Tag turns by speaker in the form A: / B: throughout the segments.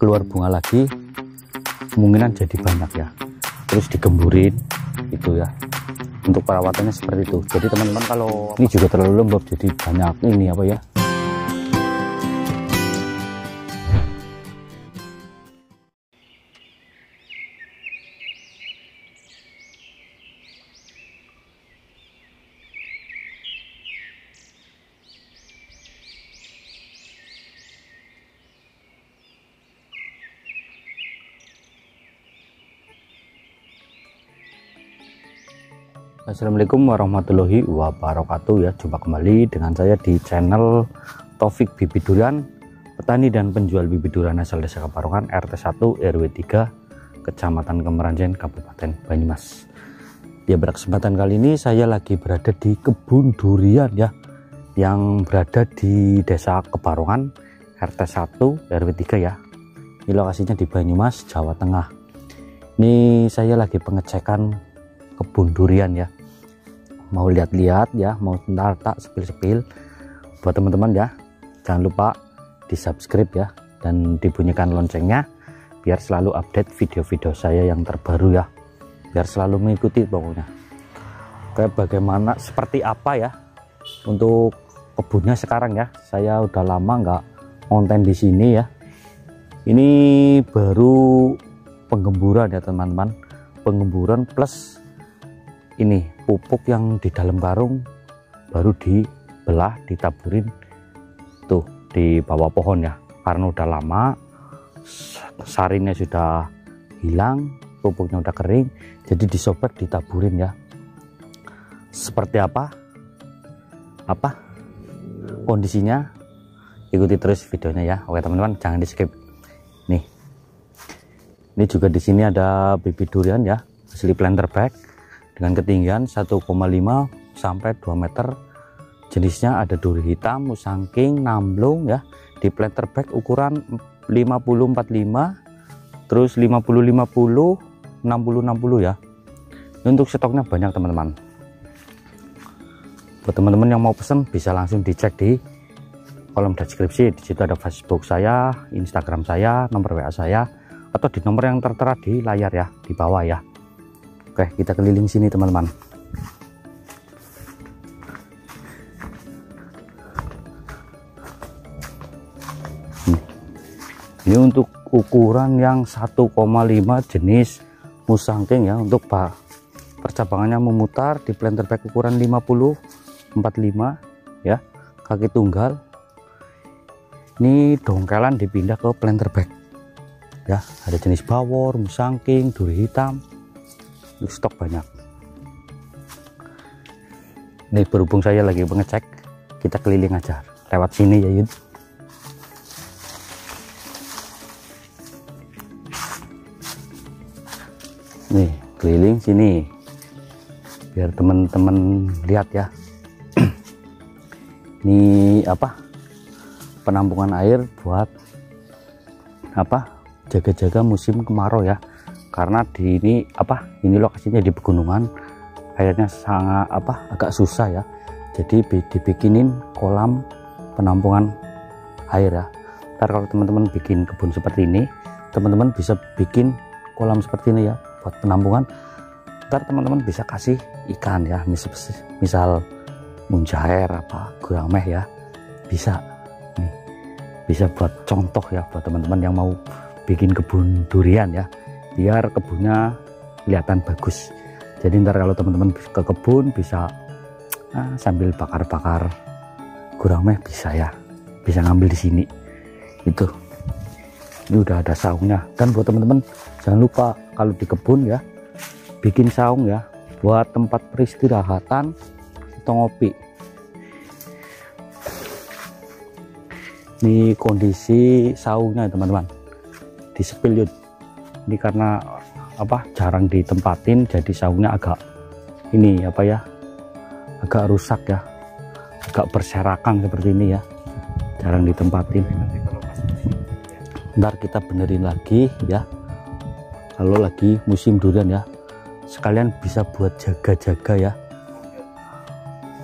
A: keluar bunga lagi, kemungkinan jadi banyak ya. Terus digemburin itu ya. Untuk perawatannya seperti itu. Jadi teman-teman, kalau ini juga terlalu lembab jadi banyak ini apa ya, Assalamualaikum warahmatullahi wabarakatuh ya. Jumpa kembali dengan saya di channel Taufik Bibit Durian, petani dan penjual bibit durian asal Desa Keparongan, RT 1 RW 3 Kecamatan Kemeranjen, Kabupaten Banyumas. Ya, pada kesempatan kali ini saya lagi berada di kebun durian ya, yang berada di Desa Keparongan, RT 1 RW 3 ya. Ini lokasinya di Banyumas, Jawa Tengah. Ini saya lagi pengecekan kebun durian ya, mau lihat-lihat ya, mau tak sepil-sepil. Buat teman-teman ya, jangan lupa di subscribe ya, dan dibunyikan loncengnya biar selalu update video-video saya yang terbaru ya, biar selalu mengikuti pokoknya. Oke, bagaimana, seperti apa ya untuk kebunnya sekarang ya. Saya udah lama nggak konten di sini ya. Ini baru penggemburan ya teman-teman, penggemburan plus ini pupuk yang di dalam karung baru dibelah, ditaburin tuh di bawah pohon ya, karena udah lama sarinya sudah hilang, pupuknya udah kering, jadi disobek, ditaburin ya. Seperti apa kondisinya, ikuti terus videonya ya. Oke teman-teman, jangan di skip. Nih, ini juga di sini ada bibit durian ya, asli planter bag dengan ketinggian 1,5 sampai 2 meter. Jenisnya ada duri hitam, musangking, namblung ya, di planter bag ukuran 50-45, terus 50-50, 60-60 ya. Ini untuk stoknya banyak teman-teman. Buat teman-teman yang mau pesen bisa langsung dicek di kolom deskripsi. Di situ ada Facebook saya, Instagram saya, nomor WA saya, atau di nomor yang tertera di layar ya, di bawah ya. Oke, kita keliling sini teman-teman. Ini untuk ukuran yang 1,5 jenis musangking ya, untuk percabangannya memutar di planter bag ukuran 50-45 ya, kaki tunggal. Ini dongkelan dipindah ke planter bag ya. Ada jenis bawor, musangking, duri hitam, stok banyak. Ini berhubung saya lagi pengecek, kita keliling aja lewat sini ya Yud. Nih keliling sini biar teman-teman lihat ya. Ini apa, penampungan air buat apa, jaga-jaga musim kemarau ya. Karena di ini lokasinya di pegunungan, airnya sangat agak susah ya. Jadi dibikinin kolam penampungan air ya. Ntar kalau teman-teman bikin kebun seperti ini, teman-teman bisa bikin kolam seperti ini ya buat penampungan. Ntar teman-teman bisa kasih ikan ya, misal munjair gurang meh ya, bisa nih, bisa buat contoh ya buat teman-teman yang mau bikin kebun durian ya, biar kebunnya kelihatan bagus. Jadi ntar kalau teman-teman ke kebun bisa sambil bakar-bakar gurang meh bisa ya, bisa ngambil di sini itu. Ini udah ada saungnya. Dan buat teman-teman jangan lupa kalau di kebun ya, bikin saung ya buat tempat peristirahatan atau ngopi. Ini kondisi saungnya teman-teman, di sepil Yud. Ini karena jarang ditempatin, jadi saungnya agak ini agak rusak ya, agak berserakan seperti ini ya, jarang ditempatin. Ntar kita benerin lagi ya kalau lagi musim durian ya, sekalian bisa buat jaga-jaga ya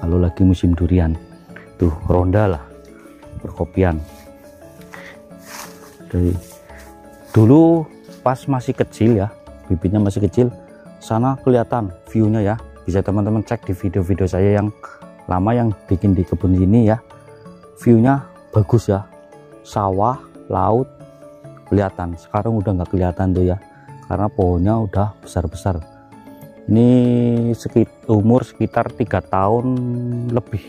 A: kalau lagi musim durian. Tuh ronda lah, perkopian. Jadi Dulu pas masih kecil ya, bibitnya masih kecil, sana kelihatan viewnya ya, bisa teman-teman cek di video-video saya yang lama yang bikin di kebun ini ya, viewnya bagus ya, sawah, laut kelihatan. Sekarang udah nggak kelihatan tuh ya, karena pohonnya udah besar-besar. Ini umur sekitar 3 tahun lebih.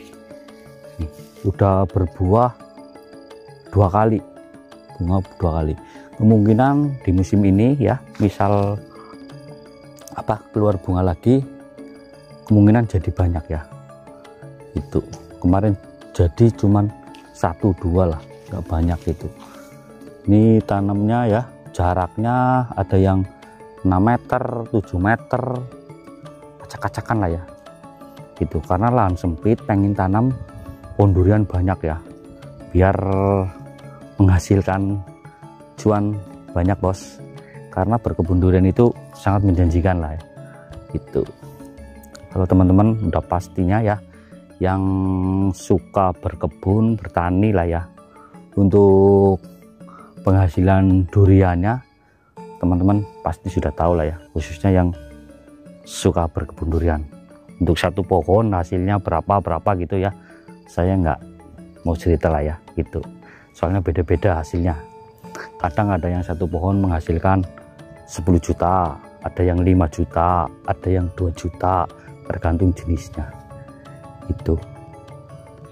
A: Nih, udah berbuah 2 kali, bunga 2 kali. Kemungkinan di musim ini ya, misal keluar bunga lagi, kemungkinan jadi banyak ya. Itu kemarin jadi cuman 1-2 lah, nggak banyak itu. Ini tanamnya ya, jaraknya ada yang 6 meter, 7 meter, acak-acakan lah ya. Gitu, karena lahan sempit, pengen tanam pohon durian banyak ya, biar menghasilkan cuan banyak bos, karena berkebun durian itu sangat menjanjikan lah ya. Itu kalau teman-teman udah pastinya ya, yang suka berkebun bertani lah ya, untuk penghasilan duriannya teman-teman pasti sudah tahu lah ya, khususnya yang suka berkebun durian. Untuk satu pohon hasilnya berapa gitu ya, saya nggak mau cerita lah ya gitu, soalnya beda-beda hasilnya. Kadang ada yang satu pohon menghasilkan 10 juta, ada yang 5 juta, ada yang 2 juta, tergantung jenisnya. Itu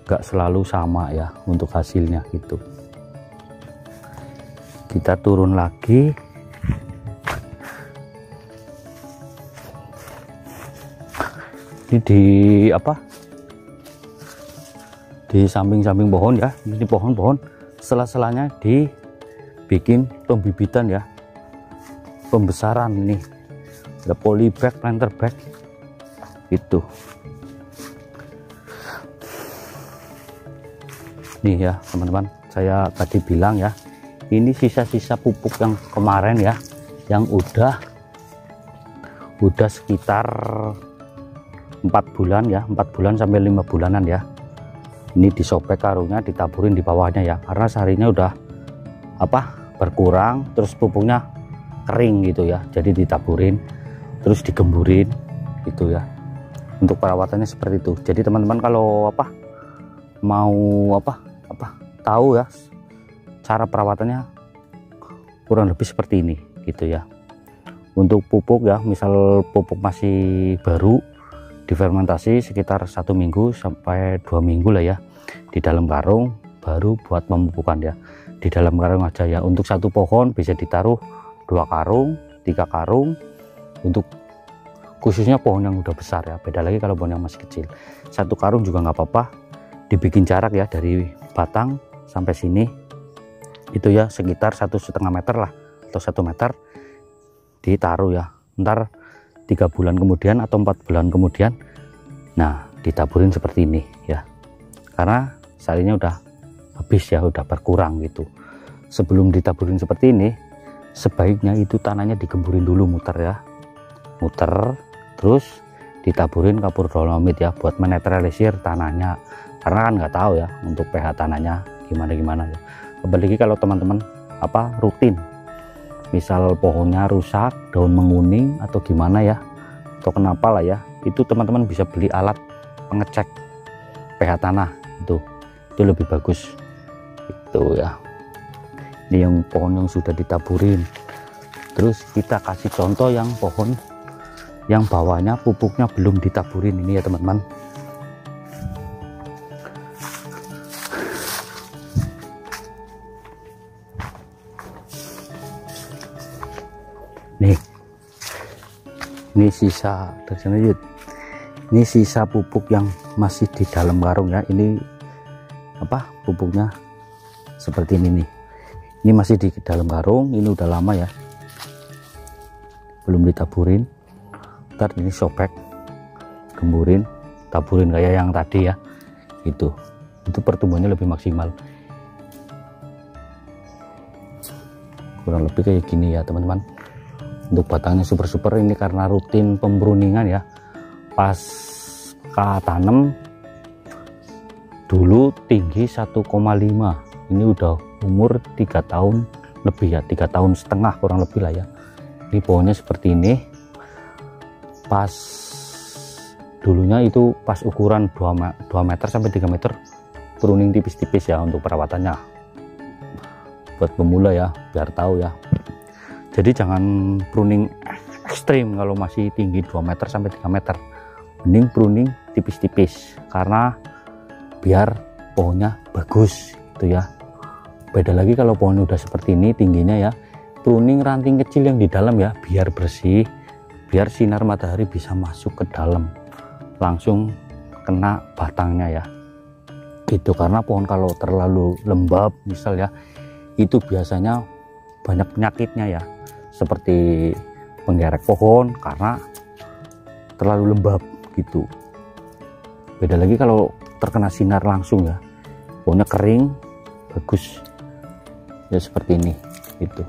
A: nggak selalu sama ya untuk hasilnya gitu. Kita turun lagi. Ini di samping-samping pohon ya, ini pohon-pohon sela-selanya dibikin pembibitan ya, pembesaran. Ini ada polybag, planter bag itu. Nih ya teman-teman, saya tadi bilang ya, ini sisa-sisa pupuk yang kemarin ya, yang udah sekitar 4 bulan ya, 4 bulan sampai 5 bulanan ya. Ini disobek karungnya, ditaburin di bawahnya ya, karena sarinya udah berkurang, terus pupuknya kering gitu ya, jadi ditaburin terus digemburin gitu ya. Untuk perawatannya seperti itu. Jadi teman-teman kalau mau tahu ya cara perawatannya, kurang lebih seperti ini gitu ya. Untuk pupuk ya, misal pupuk masih baru, difermentasi sekitar 1 minggu sampai 2 minggu lah ya, di dalam karung, baru buat pemupukan ya, di dalam karung aja ya. Untuk satu pohon bisa ditaruh 2 karung, 3 karung. Untuk khususnya pohon yang udah besar ya, beda lagi kalau pohon yang masih kecil. 1 karung juga nggak apa-apa, dibikin jarak ya dari batang sampai sini itu ya, sekitar 1,5 meter lah atau 1 meter, ditaruh ya. Ntar 3 bulan kemudian atau 4 bulan kemudian, nah ditaburin seperti ini ya, karena sarinya udah habis ya, udah berkurang gitu. Sebelum ditaburin seperti ini, sebaiknya itu tanahnya digemburin dulu, muter ya, muter, terus ditaburin kapur dolomit ya, buat menetralisir tanahnya, karena kan nggak tahu ya untuk pH tanahnya gimana ya. Apalagi kalau teman-teman rutin, misal pohonnya rusak, daun menguning atau gimana ya, atau kenapa lah ya, itu teman-teman bisa beli alat pengecek pH tanah, itu lebih bagus itu ya. Ini yang pohon yang sudah ditaburin. Terus kita kasih contoh yang pohon yang bawahnya pupuknya belum ditaburin ini ya teman-teman. Nih, ini sisa dari sana yuk. Ini sisa pupuk yang masih di dalam karung ya. Ini pupuknya seperti ini nih. Ini masih di dalam karung, ini udah lama ya, belum ditaburin. Ntar ini sobek, gemburin, taburin kayak yang tadi ya. Itu pertumbuhannya lebih maksimal. Kurang lebih kayak gini ya teman-teman. Untuk batangnya super ini karena rutin pembruningan ya, pas tanam dulu tinggi 1,5, ini udah umur 3 tahun lebih ya, 3,5 tahun kurang lebih lah ya. Ini pohonnya seperti ini. Pas dulunya itu pas ukuran 2 meter sampai 3 meter, pruning tipis-tipis ya untuk perawatannya, buat pemula ya, biar tahu ya. Jadi jangan pruning ekstrim kalau masih tinggi 2 meter sampai 3 meter, mending pruning tipis-tipis karena biar pohonnya bagus gitu ya. Beda lagi kalau pohonnya udah seperti ini tingginya ya, pruning ranting kecil yang di dalam ya, biar bersih, biar sinar matahari bisa masuk ke dalam, langsung kena batangnya ya gitu. Karena pohon kalau terlalu lembab misal ya, itu biasanya banyak penyakitnya ya, seperti penggerek pohon karena terlalu lembab gitu. Beda lagi kalau terkena sinar langsung ya, pohonnya kering bagus ya seperti ini gitu.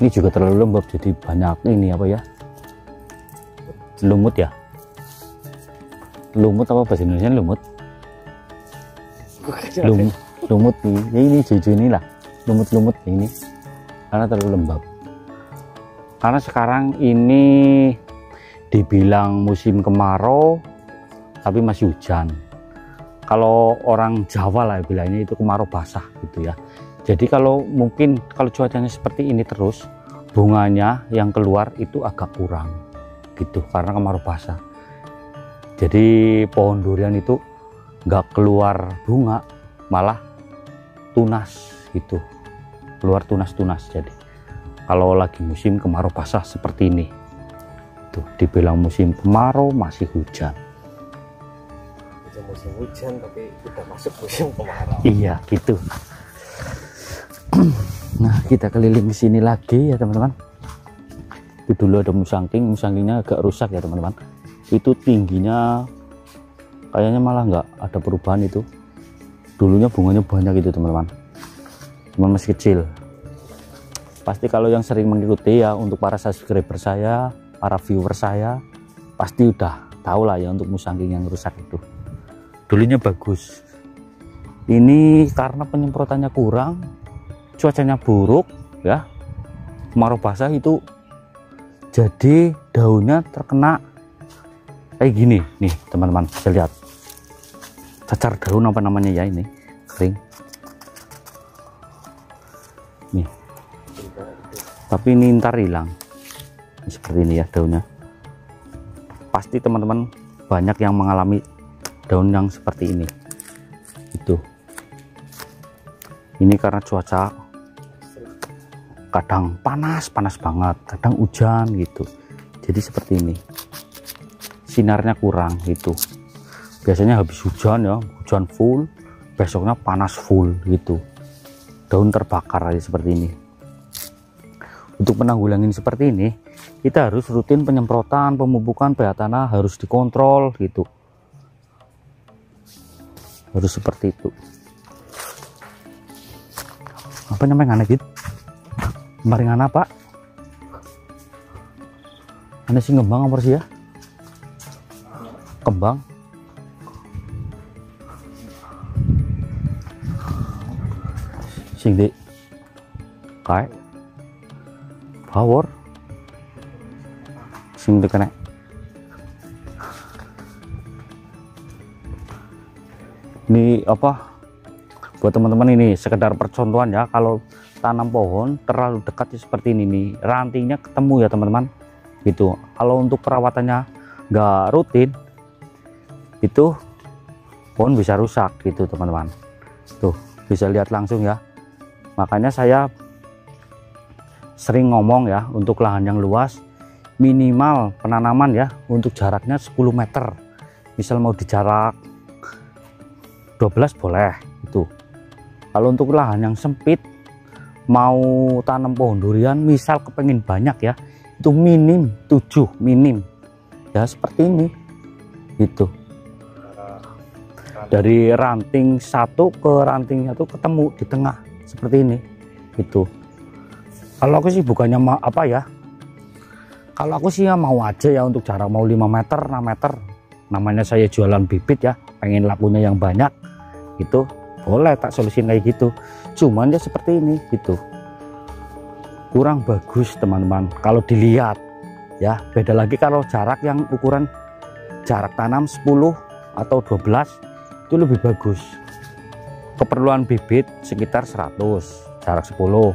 A: Ini juga terlalu lembab jadi banyak ini apa ya, lumut ya, lumut apa bahasa Indonesia, lumut nih ya, ini jujur inilah lumut ini karena terlalu lembab. Karena sekarang ini dibilang musim kemarau tapi masih hujan. Kalau orang Jawa lah bilangnya itu kemarau basah gitu ya. Jadi kalau mungkin kalau cuacanya seperti ini terus, bunganya yang keluar itu agak kurang gitu karena kemarau basah. Jadi pohon durian itu nggak keluar bunga, malah tunas gitu, keluar tunas-tunas. Jadi kalau lagi musim kemarau basah seperti ini tuh, dibilang musim kemarau masih hujan.
B: Musim hujan tapi udah masuk musim kemarau.
A: Iya gitu. Nah kita keliling ke sini lagi ya teman-teman. Itu dulu ada musangkingnya agak rusak ya teman-teman. Itu tingginya kayaknya malah nggak ada perubahan itu. Dulunya bunganya banyak gitu teman-teman, cuman masih kecil. Pasti kalau yang sering mengikuti ya, untuk para subscriber saya, para viewer saya, pasti udah tahu lah ya untuk musangking yang rusak itu. Dulunya bagus. Ini karena penyemprotannya kurang, cuacanya buruk ya, kemarau basah itu, jadi daunnya terkena kayak gini nih teman-teman. Bisa lihat cacar daun apa namanya ya, ini kering nih, tapi ini ntar hilang seperti ini ya daunnya. Pasti teman-teman banyak yang mengalami daun yang seperti ini. Itu ini karena cuaca kadang panas banget, kadang hujan gitu, jadi seperti ini, sinarnya kurang gitu. Biasanya habis hujan ya, hujan full, besoknya panas full gitu, daun terbakar aja seperti ini. Untuk menanggulangi seperti ini, kita harus rutin penyemprotan, pemupukan, pH tanah harus dikontrol gitu, harus seperti itu. Apa namanya anak gitu, kemarin apa ada sih ngembang apa sih ya, kembang sing di kayak power sing kena. Ini apa buat teman-teman, ini sekedar percontohan ya, kalau tanam pohon terlalu dekat seperti ini nih, rantingnya ketemu ya teman-teman gitu. Kalau untuk perawatannya nggak rutin itu pohon bisa rusak gitu teman-teman. Tuh bisa lihat langsung ya. Makanya saya sering ngomong ya, untuk lahan yang luas minimal penanaman ya untuk jaraknya 10 meter. Misal mau di jarak 12 boleh itu. Kalau untuk lahan yang sempit mau tanam pohon durian, misal kepengen banyak ya, itu minim 7 minim ya seperti ini gitu. Dari ranting satu ke ranting satu ketemu di tengah seperti ini gitu. Kalau aku sih bukannya apa ya, kalau aku sih ya mau aja ya untuk jarak mau 5 meter 6 meter, namanya saya jualan bibit ya, pengen lakunya yang banyak gitu, boleh tak solusiin kayak gitu. Cuman ya seperti ini gitu, kurang bagus teman-teman kalau dilihat ya. Beda lagi kalau jarak yang ukuran jarak tanam 10 atau 12 itu lebih bagus. Keperluan bibit sekitar 100, jarak 10,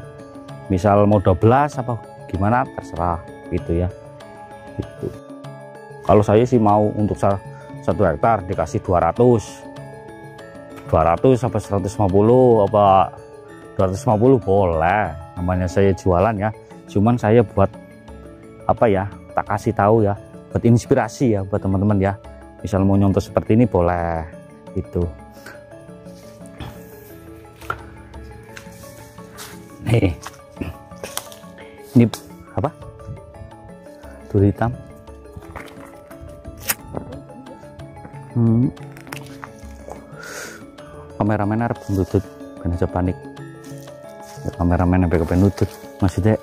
A: misal mau 12 apa gimana terserah gitu ya gitu. Kalau saya sih mau untuk 1 hektar dikasih 200 sampai 150 apa 250 boleh, namanya saya jualan ya. Cuman saya buat apa ya, tak kasih tahu ya, buat inspirasi ya buat teman-teman ya. Misal mau nyontoh seperti ini boleh gitu. Nih, ini apa? Duri hitam. Kameramen arep nutut, ben aja panik. Ya, kameramen sampai kepen nutut, maksudnya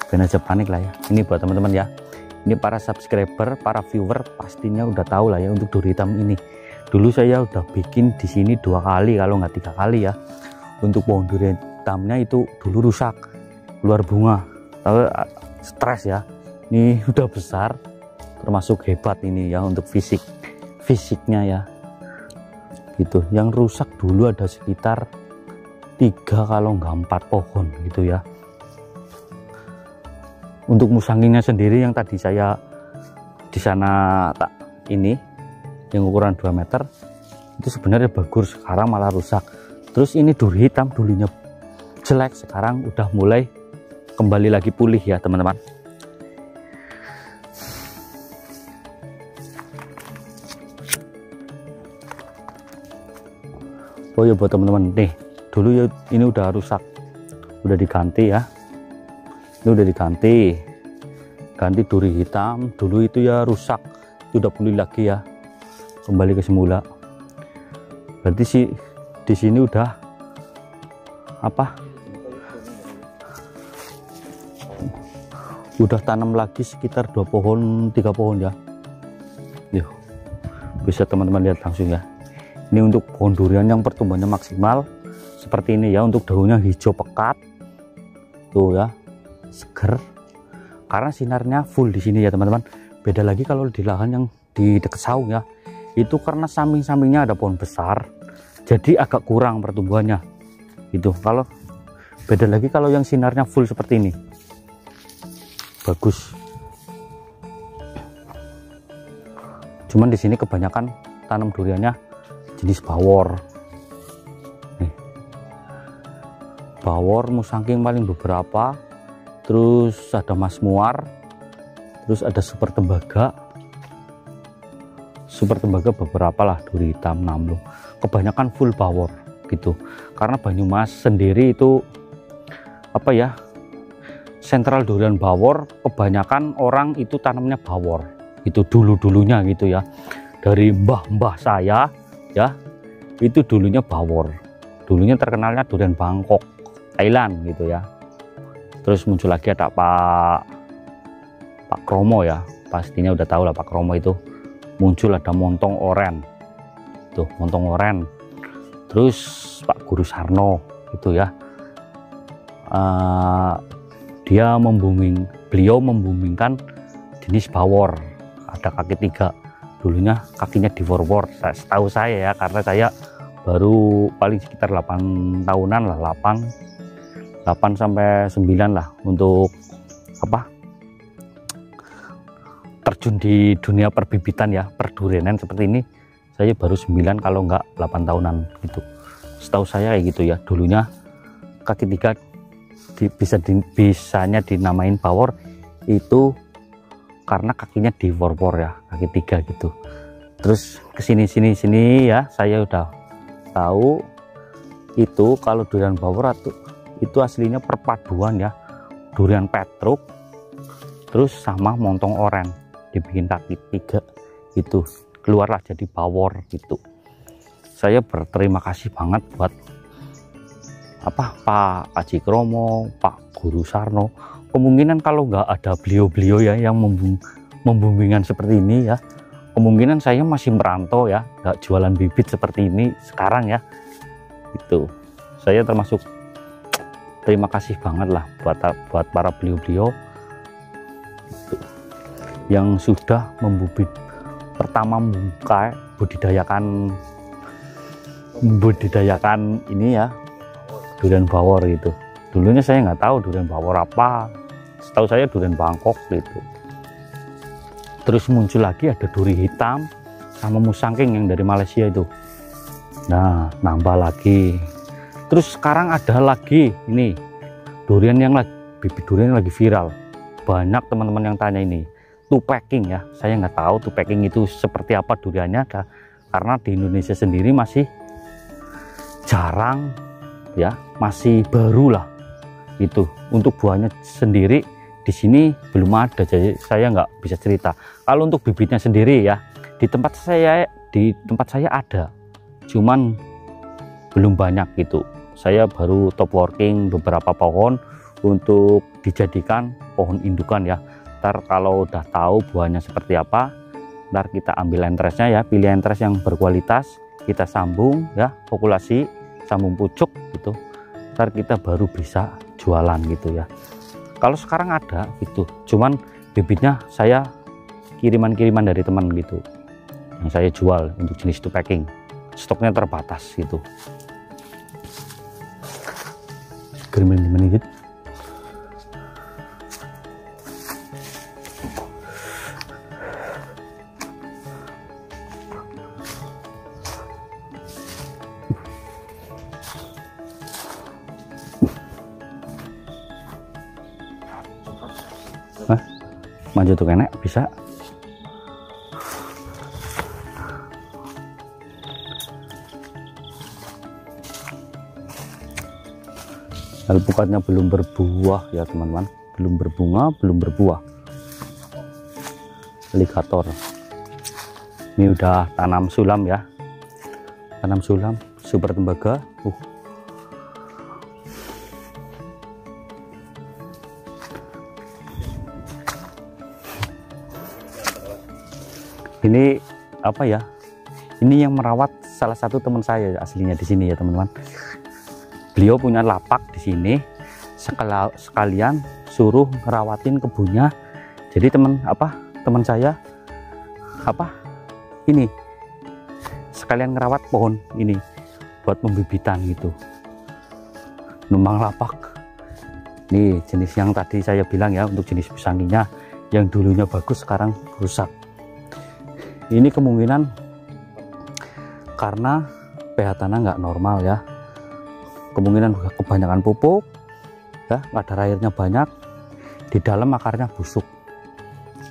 A: ben aja panik lah ya. Ini buat teman-teman ya. Ini para subscriber, para viewer pastinya udah tahu lah ya untuk duri hitam ini. Dulu saya udah bikin di sini 2 kali kalau nggak 3 kali ya. Untuk pohon duri hitamnya itu dulu rusak, keluar bunga. Tapi stres ya. Ini udah besar, termasuk hebat ini ya untuk fisiknya ya. Gitu. Yang rusak dulu ada sekitar 3 kalau nggak 4 pohon gitu ya. Untuk musangkingnya sendiri yang tadi saya di sana tak ini yang ukuran 2 meter itu sebenarnya bagus, sekarang malah rusak. Terus ini duri hitam dulunya jelek, sekarang udah mulai kembali lagi pulih ya teman-teman. Oh ya buat teman-teman nih, dulu ya ini udah rusak, udah diganti ya. Ini udah ganti duri hitam. Dulu itu ya rusak, itu udah pulih lagi ya, kembali ke semula. Berarti sih di sini udah apa? Udah tanam lagi sekitar 2 pohon, 3 pohon ya. Yuk, bisa teman-teman lihat langsung ya. Ini untuk pohon durian yang pertumbuhannya maksimal seperti ini ya. Untuk daunnya hijau pekat, tuh ya, seger karena sinarnya full di sini ya teman-teman. Beda lagi kalau di lahan yang di dekat saung ya, itu karena samping-sampingnya ada pohon besar, jadi agak kurang pertumbuhannya gitu. Kalau beda lagi kalau yang sinarnya full seperti ini, bagus. Cuman di sini kebanyakan tanam duriannya jenis bawor. Nih, bawor, musangking paling beberapa, terus ada mas muar, terus ada super tembaga beberapa lah, duri hitam 6 loh. Kebanyakan full bawor gitu, karena Banyumas sendiri itu apa ya, sentral durian bawor. Kebanyakan orang itu tanamnya bawor itu dulunya gitu ya. Dari mbah-mbah saya ya, itu dulunya bawor. Dulunya terkenalnya durian Bangkok, Thailand gitu ya. Terus muncul lagi ada Pak Kromo ya, pastinya udah tahu lah Pak Kromo itu. Muncul ada Montong Oren, tuh Montong Oren. Terus Pak Guru Sarno gitu ya. Beliau membumingkan jenis bawor. Ada kaki 3, dulunya kakinya diwor-wor, setahu saya ya, karena saya baru paling sekitar 8 tahunan lah, 8 sampai 9 lah untuk apa, terjun di dunia perbibitan ya, perdurianan seperti ini. Saya baru 9 kalau enggak 8 tahunan gitu, setahu saya kayak gitu ya. Dulunya kaki 3 bisanya dinamain bawor itu karena kakinya diwor-wor ya, kaki 3 gitu. Terus kesini sini ya, saya udah tahu itu kalau durian bawor itu aslinya perpaduan ya, durian petruk terus sama montong oren, dibikin kaki 3 itu, keluarlah jadi bawor gitu. Saya berterima kasih banget buat apa, Pak Haji Kromo, Pak Guru Sarno. Kemungkinan kalau nggak ada beliau-beliau ya yang membimbingan seperti ini ya, kemungkinan saya masih merantau ya, nggak jualan bibit seperti ini sekarang ya. Itu saya termasuk terima kasih banget lah buat para beliau-beliau yang sudah pertama membuka budidayakan ini ya, durian bawor gitu. Dulunya saya nggak tahu durian bawor apa, setahu saya durian Bangkok gitu. Terus muncul lagi ada duri hitam sama musangking yang dari Malaysia itu. Nah, nambah lagi. Terus sekarang ada lagi ini durian yang bibit durian yang lagi viral. Banyak teman-teman yang tanya ini tupeking ya. Saya nggak tahu tupeking itu seperti apa duriannya, karena di Indonesia sendiri masih jarang ya, masih baru lah itu. Untuk buahnya sendiri di sini belum ada, jadi saya nggak bisa cerita. Kalau untuk bibitnya sendiri ya, di tempat saya ada, cuman belum banyak gitu. Saya baru top working beberapa pohon untuk dijadikan pohon indukan ya. Ntar kalau udah tahu buahnya seperti apa, ntar kita ambil entresnya ya, pilih entres yang berkualitas, kita sambung ya, populasi sambung pucuk gitu. Ntar kita baru bisa jualan gitu ya. Kalau sekarang ada gitu, cuman bibitnya saya kiriman dari teman gitu, yang saya jual untuk jenis tupeking. Stoknya terbatas gitu. Kiriman gitu. Maju tuh kenek bisa. Alpukatnya belum berbuah ya teman-teman, belum berbunga, belum berbuah. Alligator ini udah tanam sulam ya, tanam sulam super tembaga. Ini apa ya, ini yang merawat salah satu teman saya aslinya di sini ya teman-teman. Beliau punya lapak di sini, sekalian suruh ngerawatin kebunnya. Jadi teman saya ini sekalian ngerawat pohon ini buat pembibitan gitu, numpang lapak. Nih jenis yang tadi saya bilang ya, untuk jenis pisangginya yang dulunya bagus sekarang rusak. Ini kemungkinan karena pH tanah nggak normal ya, kemungkinan kebanyakan pupuk ya, kadar airnya banyak, di dalam akarnya busuk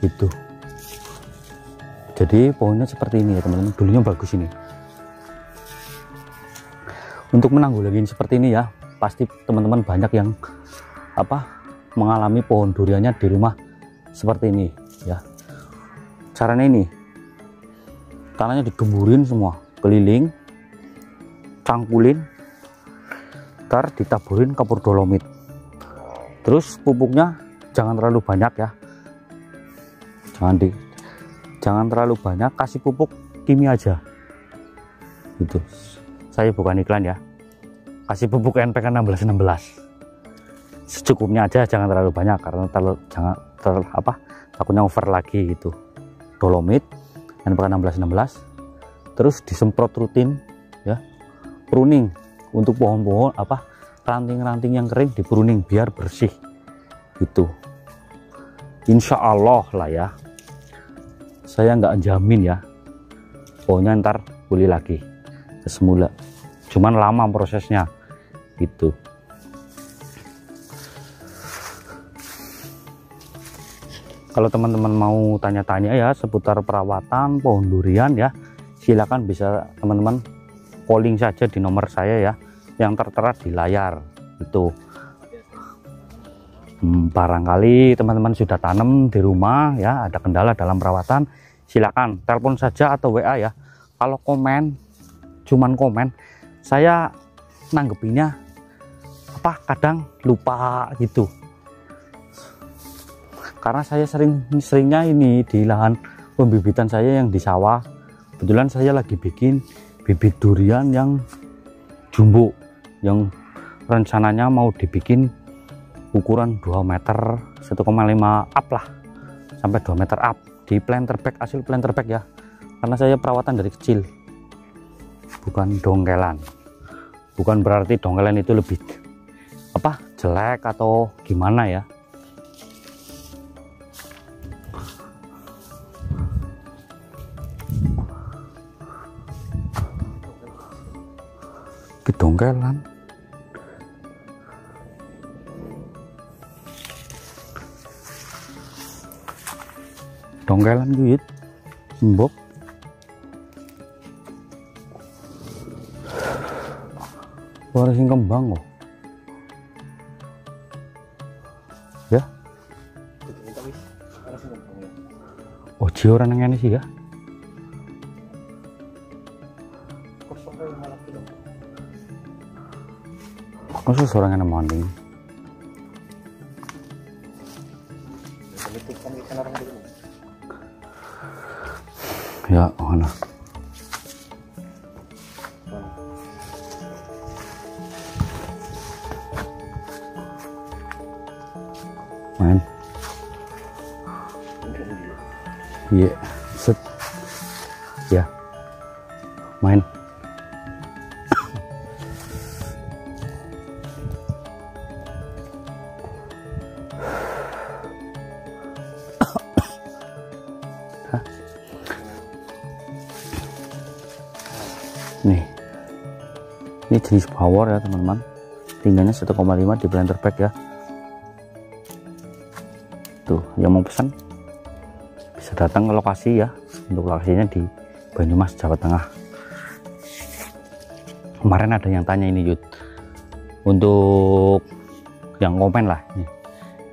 A: gitu. Jadi pohonnya seperti ini ya teman-teman, dulunya bagus ini. Untuk menanggulangi seperti ini ya, pasti teman-teman banyak yang mengalami pohon duriannya di rumah seperti ini ya. Caranya ini, tanahnya digemburin semua keliling, cangkulin, ntar ditaburin kapur dolomit. Terus pupuknya jangan terlalu banyak ya, jangan terlalu banyak, kasih pupuk kimia aja gitu. Saya bukan iklan ya, kasih pupuk NPK 1616 secukupnya aja, jangan terlalu banyak karena takutnya over lagi gitu. Dolomit NPK 1616, terus disemprot rutin ya, pruning untuk pohon-pohon ranting-ranting yang kering, di pruning biar bersih gitu. Insya Allah lah ya, saya nggak jamin ya pohonnya ntar pulih lagi ke semula, cuman lama prosesnya gitu. Kalau teman-teman mau tanya-tanya ya seputar perawatan pohon durian ya, silakan bisa teman-teman calling saja di nomor saya ya, yang tertera di layar itu. Barangkali teman-teman sudah tanam di rumah ya, ada kendala dalam perawatan, silakan telepon saja atau WA ya. Kalau cuman komen, saya nanggepinnya kadang lupa gitu. Karena saya seringnya ini di lahan pembibitan saya yang di sawah. Kebetulan saya lagi bikin bibit durian yang jumbo, yang rencananya mau dibikin ukuran 2 meter 1,5 up lah, sampai 2 meter up di planter bag, hasil planter bag ya, karena saya perawatan dari kecil, bukan dongkelan. Bukan berarti dongkelan itu lebih apa jelek atau gimana ya. Kedongkelan dongkelan duit mbok suara sing kembang kok ya. Oh ji orang yang ini sih ya. Khusus orang yang mandi. Ya, mana? Main. Iya, set. Ya. Main. Nih, ini jenis power ya teman-teman, tingginya 1,5 di planter bag ya. Tuh yang mau pesan bisa datang ke lokasi ya, untuk lokasinya di Banyumas, Jawa Tengah. Kemarin ada yang tanya ini Yud, untuk yang komen lah nih,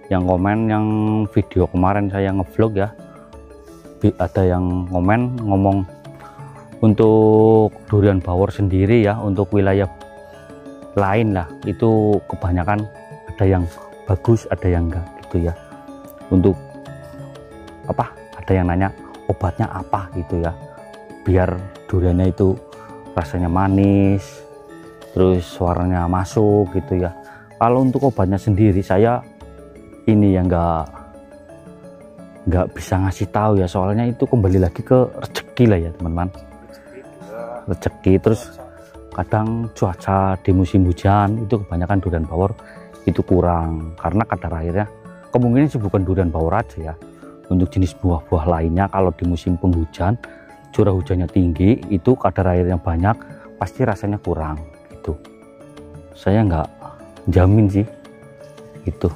A: yang komen yang video kemarin saya ngevlog ya, ada yang komen ngomong untuk durian bawor sendiri ya, untuk wilayah lain lah itu kebanyakan ada yang bagus ada yang enggak gitu ya. Untuk apa, ada yang nanya obatnya apa gitu ya, biar duriannya itu rasanya manis terus suaranya masuk gitu ya. Kalau untuk obatnya sendiri saya ini ya nggak bisa ngasih tahu ya, soalnya itu kembali lagi ke rezeki lah ya teman-teman, rezeki. Terus kadang cuaca di musim hujan itu kebanyakan durian bawor itu kurang, karena kadar airnya kemungkinan sih bukan durian bawor aja ya, untuk jenis buah-buah lainnya kalau di musim penghujan curah hujannya tinggi itu kadar airnya banyak, pasti rasanya kurang gitu. Saya nggak jamin sih itu,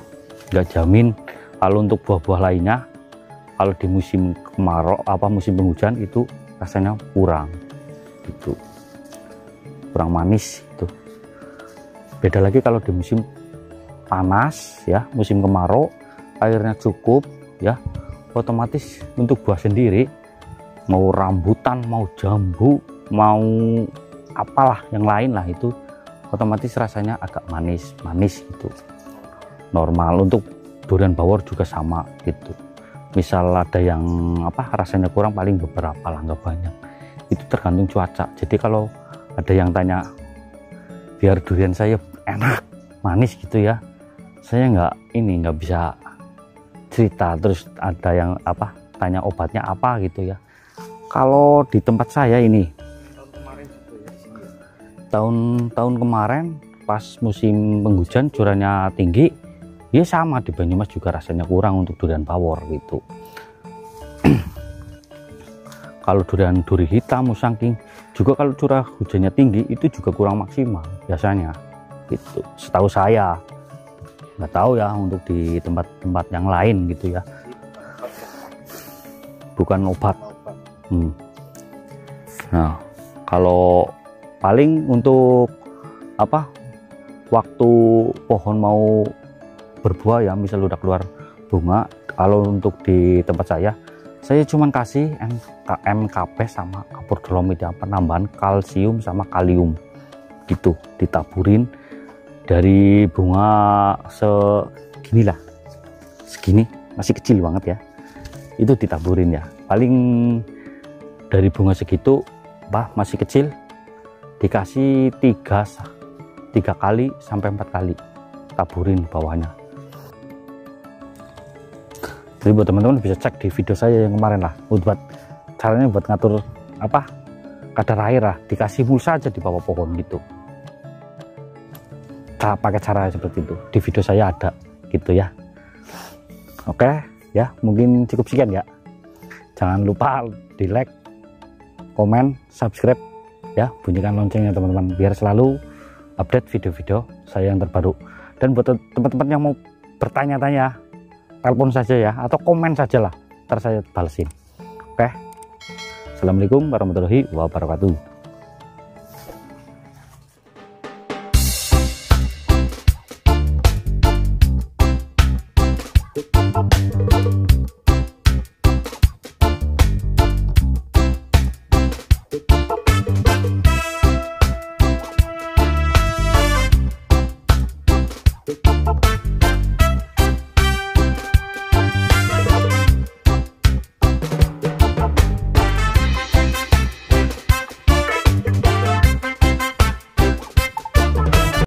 A: nggak jamin. Kalau untuk buah-buah lainnya kalau di musim kemarau musim penghujan itu rasanya kurang gitu, kurang manis itu. Beda lagi kalau di musim panas ya, musim kemarau airnya cukup ya, otomatis untuk buah sendiri mau rambutan mau jambu mau apalah yang lain lah itu otomatis rasanya agak manis gitu, normal. Untuk durian bawor juga sama gitu, misal ada yang rasanya kurang paling beberapa lah, nggak banyak, itu tergantung cuaca. Jadi kalau ada yang tanya biar durian saya enak manis gitu ya, saya nggak bisa cerita. Terus ada yang tanya obatnya apa gitu ya. Kalau di tempat saya ini tahun kemarin pas musim penghujan curahnya tinggi ya, sama di Banyumas juga rasanya kurang untuk durian bawor gitu. Kalau duri hitam musangking juga kalau curah hujannya tinggi itu juga kurang maksimal biasanya gitu, setahu saya. Nggak tahu ya untuk di tempat-tempat yang lain gitu ya, bukan obat. Nah kalau paling untuk waktu pohon mau berbuah ya, misal udah keluar bunga, kalau untuk di tempat saya cuman kasih MKP sama kapur dolomit ya, penambahan kalsium sama kalium gitu, ditaburin dari bunga segini lah, segini masih kecil banget ya, itu ditaburin ya. Paling dari bunga segitu masih kecil dikasih 3 3 kali sampai 4 kali taburin bawahnya. Jadi buat teman-teman bisa cek di video saya yang kemarin lah, buat caranya buat ngatur apa kadar air lah, dikasih mulsa aja di bawah pohon gitu. Pakai cara seperti itu di video saya ada gitu ya. Oke ya, mungkin cukup sekian ya. Jangan lupa di like, komen, subscribe ya, bunyikan loncengnya teman-teman biar selalu update video-video saya yang terbaru. Dan buat teman-teman yang mau bertanya-tanya, telepon saja ya, atau komen saja lah, ntar saya balesin. Oke, assalamualaikum warahmatullahi wabarakatuh.